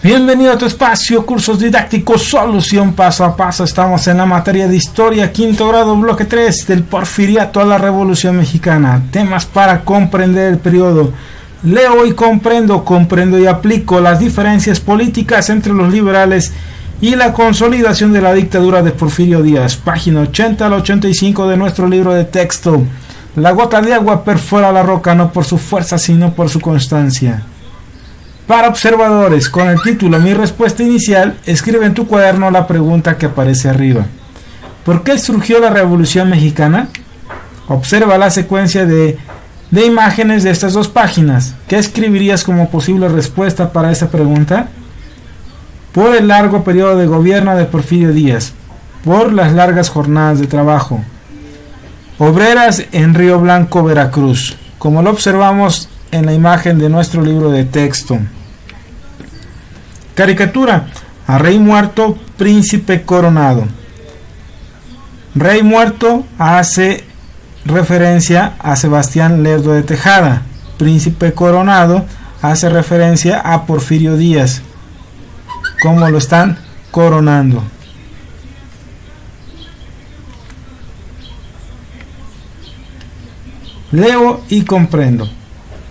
Bienvenido a tu espacio, cursos didácticos, solución paso a paso. Estamos en la materia de historia, quinto grado, bloque 3, del Porfiriato a la Revolución Mexicana. Temas para comprender el periodo. Leo y comprendo, comprendo y aplico las diferencias políticas entre los liberales y la consolidación de la dictadura de Porfirio Díaz. Página 80 al 85 de nuestro libro de texto. La gota de agua perfora la roca no por su fuerza, sino por su constancia. Para observadores, con el título Mi respuesta inicial, escribe en tu cuaderno la pregunta que aparece arriba. ¿Por qué surgió la Revolución Mexicana? Observa la secuencia de imágenes de estas dos páginas. ¿Qué escribirías como posible respuesta para esa pregunta? Por el largo periodo de gobierno de Porfirio Díaz, por las largas jornadas de trabajo. Obreras en Río Blanco, Veracruz, como lo observamos en la imagen de nuestro libro de texto. Caricatura: a rey muerto, príncipe coronado. Rey muerto hace referencia a Sebastián Lerdo de Tejada. Príncipe coronado hace referencia a Porfirio Díaz. ¿Cómo lo están coronando? Leo y comprendo.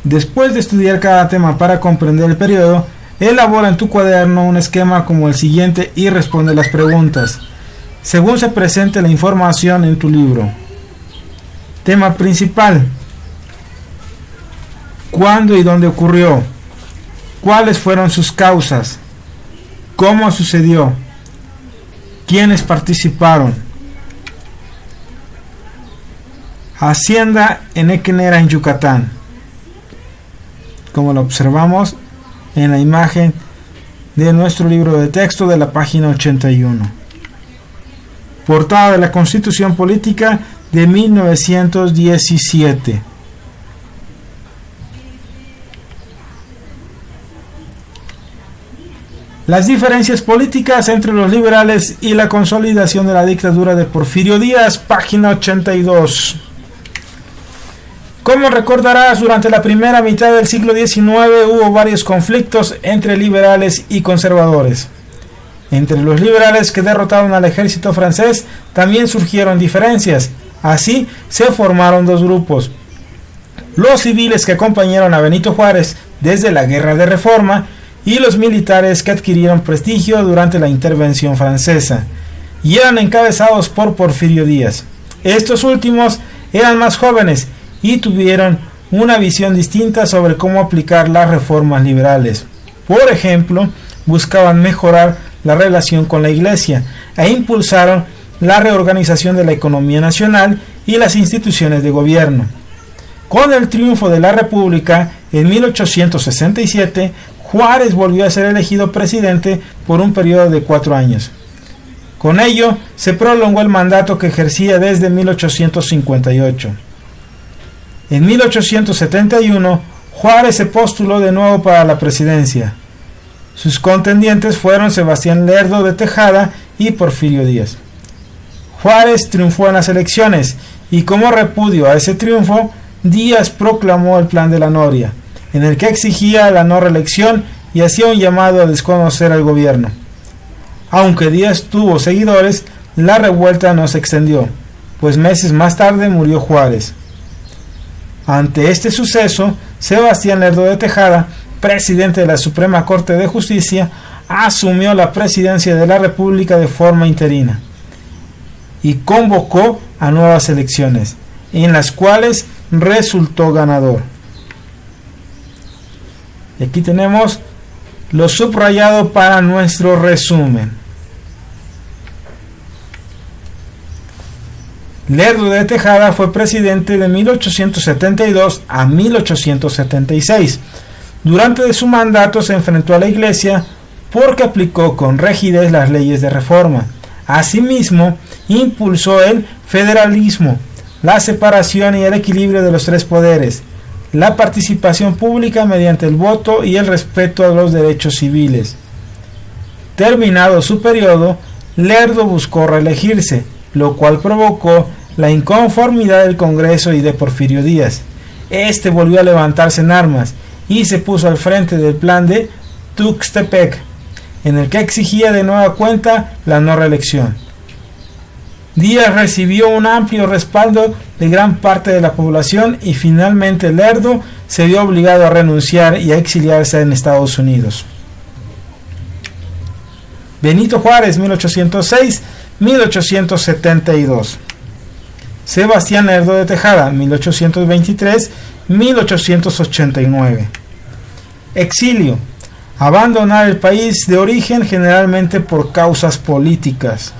Después de estudiar cada tema para comprender el periodo, elabora en tu cuaderno un esquema como el siguiente y responde las preguntas, según se presente la información en tu libro. Tema principal: ¿cuándo y dónde ocurrió? ¿Cuáles fueron sus causas? ¿Cómo sucedió? ¿Quiénes participaron? Hacienda en Hequenera, en Yucatán, como lo observamos en la imagen de nuestro libro de texto de la página 81. Portada de la Constitución Política de 1917. Las diferencias políticas entre los liberales y la consolidación de la dictadura de Porfirio Díaz, página 82. Como recordarás, durante la primera mitad del siglo XIX hubo varios conflictos entre liberales y conservadores. Entre los liberales que derrotaron al ejército francés también surgieron diferencias. Así se formaron dos grupos: los civiles que acompañaron a Benito Juárez desde la Guerra de Reforma y los militares que adquirieron prestigio durante la intervención francesa y eran encabezados por Porfirio Díaz. Estos últimos eran más jóvenes y tuvieron una visión distinta sobre cómo aplicar las reformas liberales. Por ejemplo, buscaban mejorar la relación con la Iglesia e impulsaron la reorganización de la economía nacional y las instituciones de gobierno. Con el triunfo de la República en 1867, Juárez volvió a ser elegido presidente por un periodo de 4 años. Con ello, se prolongó el mandato que ejercía desde 1858. En 1871, Juárez se postuló de nuevo para la presidencia. Sus contendientes fueron Sebastián Lerdo de Tejada y Porfirio Díaz. Juárez triunfó en las elecciones y, como repudio a ese triunfo, Díaz proclamó el Plan de la Noria, en el que exigía la no reelección y hacía un llamado a desconocer al gobierno. Aunque Díaz tuvo seguidores, la revuelta no se extendió, pues meses más tarde murió Juárez. Ante este suceso, Sebastián Lerdo de Tejada, presidente de la Suprema Corte de Justicia, asumió la presidencia de la República de forma interina y convocó a nuevas elecciones, en las cuales resultó ganador. Y aquí tenemos lo subrayado para nuestro resumen. Lerdo de Tejada fue presidente de 1872 a 1876. Durante su mandato se enfrentó a la Iglesia porque aplicó con rigidez las leyes de reforma. Asimismo, impulsó el federalismo, la separación y el equilibrio de los tres poderes, la participación pública mediante el voto y el respeto a los derechos civiles. Terminado su periodo, Lerdo buscó reelegirse, lo cual provocó la inconformidad del Congreso y de Porfirio Díaz. Este volvió a levantarse en armas y se puso al frente del plan de Tuxtepec, en el que exigía de nueva cuenta la no reelección. Díaz recibió un amplio respaldo de gran parte de la población y finalmente Lerdo se vio obligado a renunciar y a exiliarse en Estados Unidos. Benito Juárez, 1806-1872. Sebastián Lerdo de Tejada, 1823-1889. Exilio. Abandonar el país de origen generalmente por causas políticas.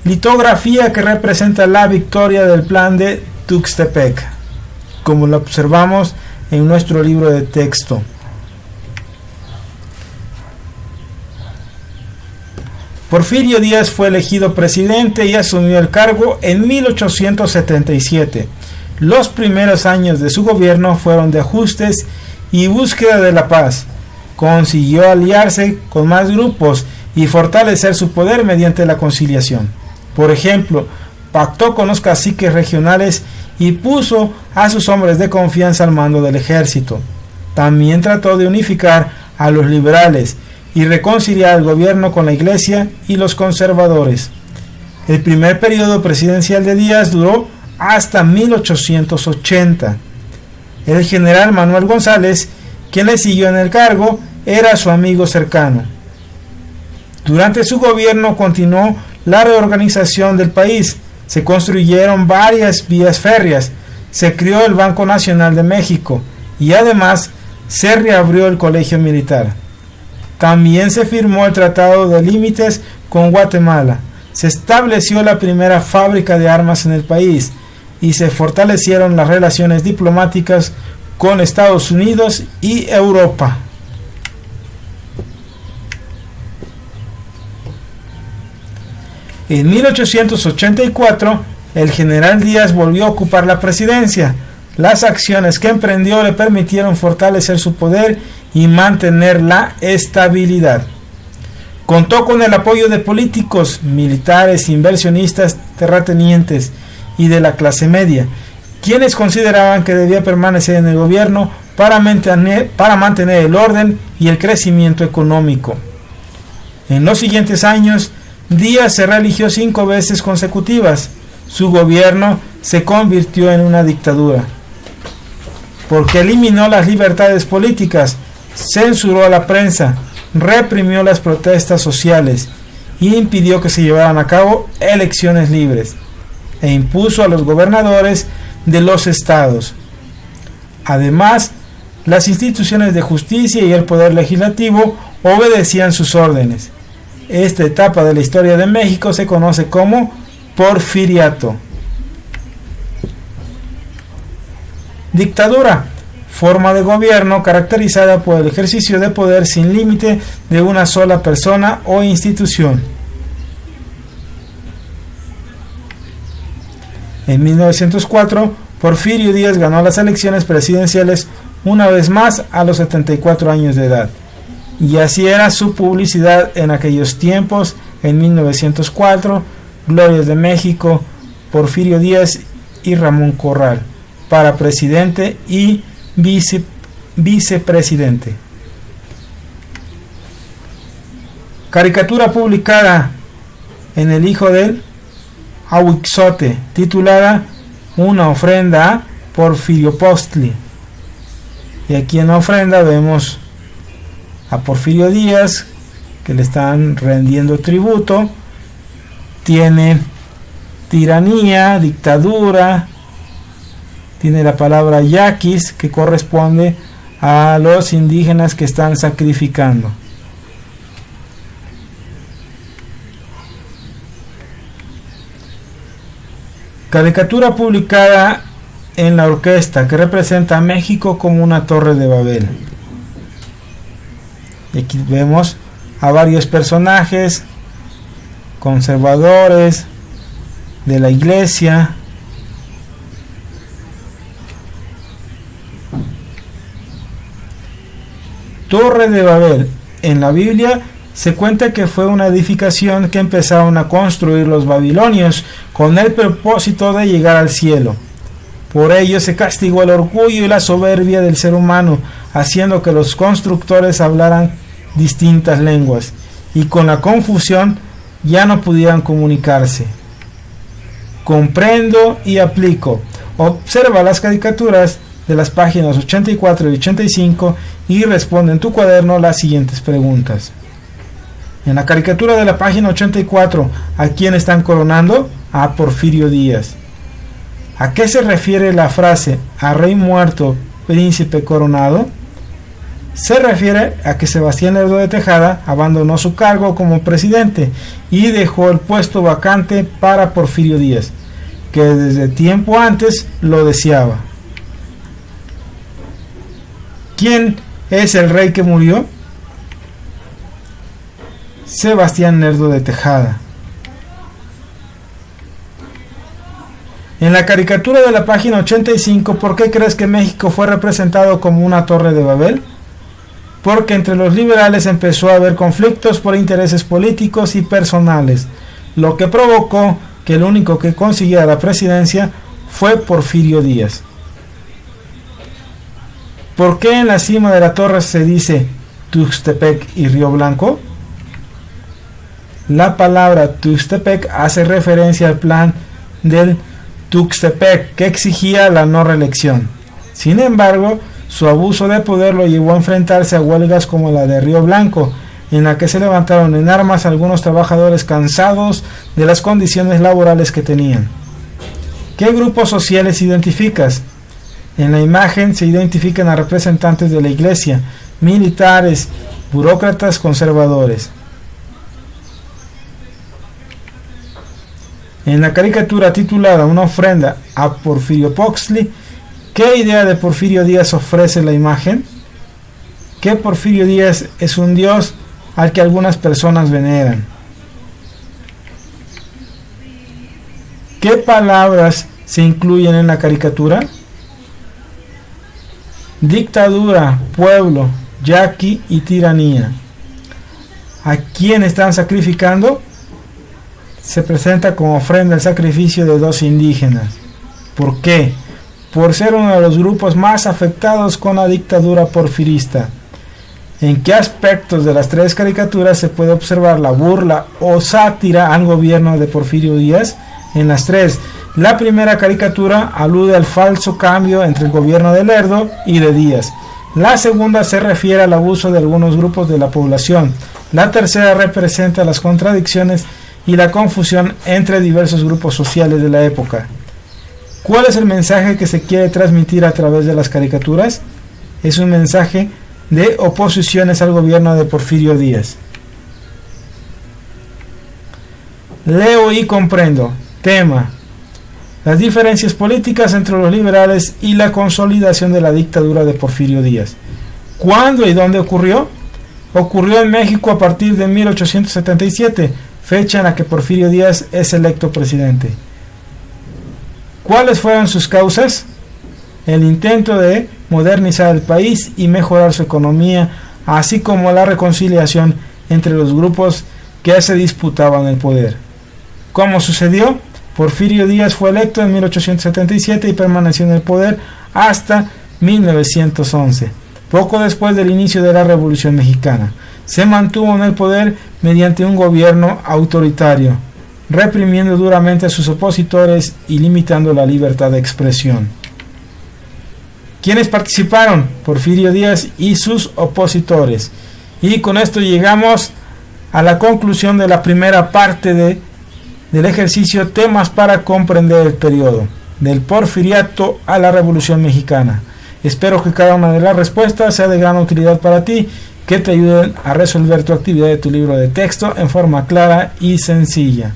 Litografía que representa la victoria del plan de Tuxtepec, como lo observamos en nuestro libro de texto. Porfirio Díaz fue elegido presidente y asumió el cargo en 1877. Los primeros años de su gobierno fueron de ajustes y búsqueda de la paz. Consiguió aliarse con más grupos y fortalecer su poder mediante la conciliación. Por ejemplo, pactó con los caciques regionales y puso a sus hombres de confianza al mando del ejército. También trató de unificar a los liberales y reconciliar al gobierno con la Iglesia y los conservadores. El primer periodo presidencial de Díaz duró hasta 1880. El general Manuel González, quien le siguió en el cargo, era su amigo cercano. Durante su gobierno continuó la reorganización del país, se construyeron varias vías férreas, se creó el Banco Nacional de México y además se reabrió el Colegio Militar. También se firmó el Tratado de Límites con Guatemala, se estableció la primera fábrica de armas en el país y se fortalecieron las relaciones diplomáticas con Estados Unidos y Europa. En 1884, el general Díaz volvió a ocupar la presidencia. Las acciones que emprendió le permitieron fortalecer su poder y mantener la estabilidad. Contó con el apoyo de políticos, militares, inversionistas, terratenientes y de la clase media, quienes consideraban que debía permanecer en el gobierno para mantener el orden y el crecimiento económico. En los siguientes años, Díaz se reeligió 5 veces consecutivas. Su gobierno se convirtió en una dictadura, porque eliminó las libertades políticas, censuró a la prensa, reprimió las protestas sociales y impidió que se llevaran a cabo elecciones libres, e impuso a los gobernadores de los estados. Además, las instituciones de justicia y el poder legislativo obedecían sus órdenes. Esta etapa de la historia de México se conoce como Porfiriato. Dictadura: forma de gobierno caracterizada por el ejercicio de poder sin límite de una sola persona o institución. En 1904, Porfirio Díaz ganó las elecciones presidenciales una vez más a los 74 años de edad. Y así era su publicidad en aquellos tiempos. En 1904, Glorias de México, Porfirio Díaz y Ramón Corral para presidente y vicepresidente. Caricatura publicada en El Hijo del Ahuixote, titulada Una ofrenda a Porfiriopostli. Y aquí en la ofrenda vemos a Porfirio Díaz, que le están rendiendo tributo. Tiene tiranía, dictadura, tiene la palabra yaquis, que corresponde a los indígenas que están sacrificando. Caricatura publicada en La Orquesta, que representa a México como una torre de Babel. Y aquí vemos a varios personajes conservadores de la iglesia. Torre de Babel. En la Biblia se cuenta que fue una edificación que empezaron a construir los babilonios con el propósito de llegar al cielo. Por ello se castigó el orgullo y la soberbia del ser humano, haciendo que los constructores hablaran distintas lenguas y con la confusión ya no pudieran comunicarse. Comprendo y aplico. Observa las caricaturas de las páginas 84 y 85 y responde en tu cuaderno las siguientes preguntas. En la caricatura de la página 84, ¿a quién están coronando? A Porfirio Díaz. ¿A qué se refiere la frase "a rey muerto, príncipe coronado"? Se refiere a que Sebastián Lerdo de Tejada abandonó su cargo como presidente y dejó el puesto vacante para Porfirio Díaz, que desde tiempo antes lo deseaba. ¿Quién es el rey que murió? Sebastián Lerdo de Tejada. En la caricatura de la página 85, ¿por qué crees que México fue representado como una torre de Babel? Porque entre los liberales empezó a haber conflictos por intereses políticos y personales, lo que provocó que el único que consiguiera la presidencia fue Porfirio Díaz. ¿Por qué en la cima de la torre se dice Tuxtepec y Río Blanco? La palabra Tuxtepec hace referencia al plan del Tuxtepec, que exigía la no reelección. Sin embargo, su abuso de poder lo llevó a enfrentarse a huelgas como la de Río Blanco, en la que se levantaron en armas algunos trabajadores cansados de las condiciones laborales que tenían. ¿Qué grupos sociales identificas? En la imagen se identifican a representantes de la iglesia, militares, burócratas, conservadores. En la caricatura titulada "Una ofrenda a Porfirio Poxtli", ¿qué idea de Porfirio Díaz ofrece la imagen? Que Porfirio Díaz es un dios al que algunas personas veneran. ¿Qué palabras se incluyen en la caricatura? Dictadura, pueblo, yaqui y tiranía. ¿A quién están sacrificando? Se presenta como ofrenda el sacrificio de 2 indígenas. ¿Por qué? Por ser uno de los grupos más afectados con la dictadura porfirista. ¿En qué aspectos de las 3 caricaturas se puede observar la burla o sátira al gobierno de Porfirio Díaz? En las 3. La primera caricatura alude al falso cambio entre el gobierno de Lerdo y de Díaz. La segunda se refiere al abuso de algunos grupos de la población. La tercera representa las contradicciones y la confusión entre diversos grupos sociales de la época. ¿Cuál es el mensaje que se quiere transmitir a través de las caricaturas? Es un mensaje de oposiciones al gobierno de Porfirio Díaz. Leo y comprendo. Tema: las diferencias políticas entre los liberales y la consolidación de la dictadura de Porfirio Díaz. ¿Cuándo y dónde ocurrió? Ocurrió en México a partir de 1877, fecha en la que Porfirio Díaz es electo presidente. ¿Cuáles fueron sus causas? El intento de modernizar el país y mejorar su economía, así como la reconciliación entre los grupos que se disputaban el poder. ¿Cómo sucedió? Porfirio Díaz fue electo en 1877 y permaneció en el poder hasta 1911, poco después del inicio de la Revolución Mexicana. Se mantuvo en el poder mediante un gobierno autoritario, reprimiendo duramente a sus opositores y limitando la libertad de expresión. ¿Quiénes participaron? Porfirio Díaz y sus opositores. Y con esto llegamos a la conclusión de la primera parte del ejercicio Temas para comprender el periodo, del porfiriato a la Revolución Mexicana. Espero que cada una de las respuestas sea de gran utilidad para ti, que te ayuden a resolver tu actividad de tu libro de texto en forma clara y sencilla.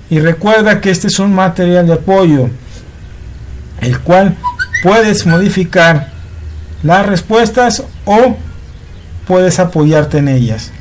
Y recuerda que este es un material de apoyo, el cual puedes modificar las respuestas o puedes apoyarte en ellas.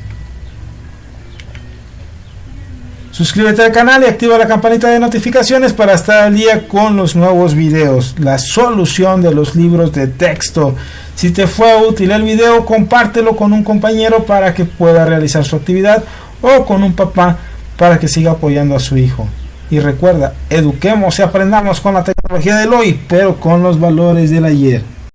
Suscríbete al canal y activa la campanita de notificaciones para estar al día con los nuevos videos. La solución de los libros de texto. Si te fue útil el video, compártelo con un compañero para que pueda realizar su actividad, o con un papá para que siga apoyando a su hijo. Y recuerda, eduquemos y aprendamos con la tecnología del hoy, pero con los valores del ayer.